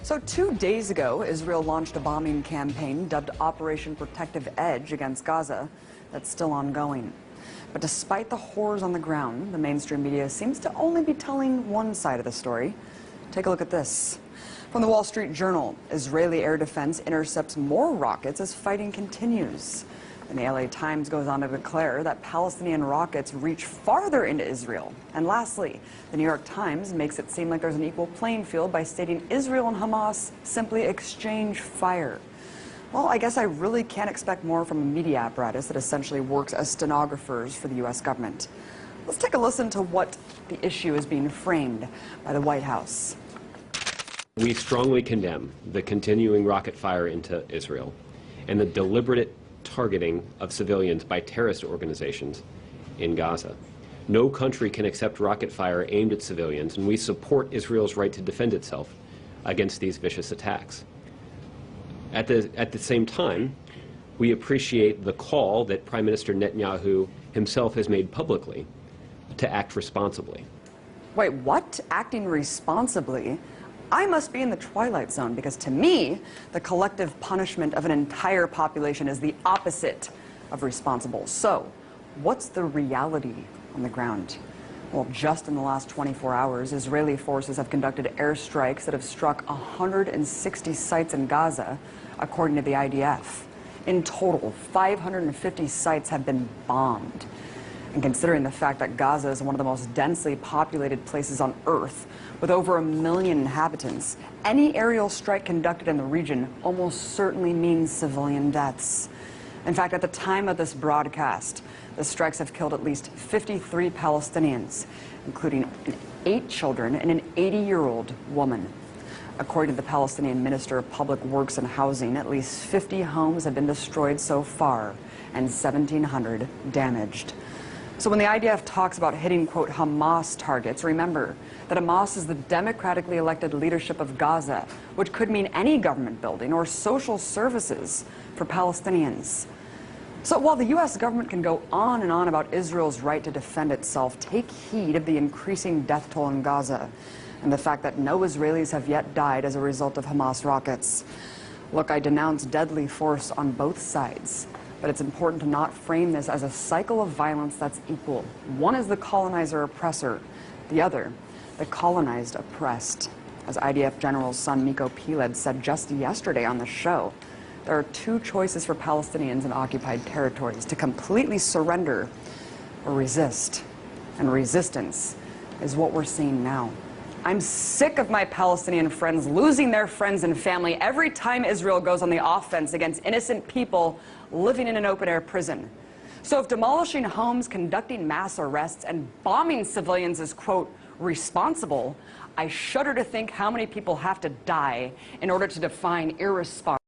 So 2 days ago, Israel launched a bombing campaign dubbed Operation Protective Edge against Gaza that's still ongoing. But despite the horrors on the ground, the mainstream media seems to only be telling one side of the story. Take a look at this. From the Wall Street Journal, Israeli air defense intercepts more rockets as fighting continues. And the LA Times goes on to declare that Palestinian rockets reach farther into Israel. And lastly, the New York Times makes it seem like there's an equal playing field by stating Israel and Hamas simply exchange fire. Well, I guess I really can't expect more from a media apparatus that essentially works as stenographers for the U.S. government. Let's take a listen to what the issue is being framed by the White House. We strongly condemn the continuing rocket fire into Israel and the deliberate targeting of civilians by terrorist organizations in Gaza. No country can accept rocket fire aimed at civilians, and we support Israel's right to defend itself against these vicious attacks. At the same time, we appreciate the call that Prime Minister Netanyahu himself has made publicly to act responsibly. Wait, what? Acting responsibly? I must be in the twilight zone, because to me, the collective punishment of an entire population is the opposite of responsible. So, what's the reality on the ground? Well, just in the last 24 hours, Israeli forces have conducted airstrikes that have struck 160 sites in Gaza, according to the IDF. In total, 550 sites have been bombed. And considering the fact that Gaza is one of the most densely populated places on Earth, with over 1 million inhabitants, any aerial strike conducted in the region almost certainly means civilian deaths. In fact, at the time of this broadcast, the strikes have killed at least 53 Palestinians, including 8 children and an 80-year-old woman. According to the Palestinian Minister of Public Works and Housing, at least 50 homes have been destroyed so far and 1,700 damaged. So when the IDF talks about hitting, quote, Hamas targets, remember that Hamas is the democratically elected leadership of Gaza, which could mean any government building or social services for Palestinians. So while the U.S. government can go on and on about Israel's right to defend itself, take heed of the increasing death toll in Gaza and the fact that no Israelis have yet died as a result of Hamas rockets. Look, I denounce deadly force on both sides. But it's important to not frame this as a cycle of violence that's equal. One is the colonizer-oppressor, the other, the colonized oppressed. As IDF General's son Miko Piled said just yesterday on the show, there are 2 choices for Palestinians in occupied territories: to completely surrender or resist. And resistance is what we're seeing now. I'm sick of my Palestinian friends losing their friends and family every time Israel goes on the offense against innocent people living in an open-air prison. So if demolishing homes, conducting mass arrests, and bombing civilians is, quote, responsible, I shudder to think how many people have to die in order to define irresponsible.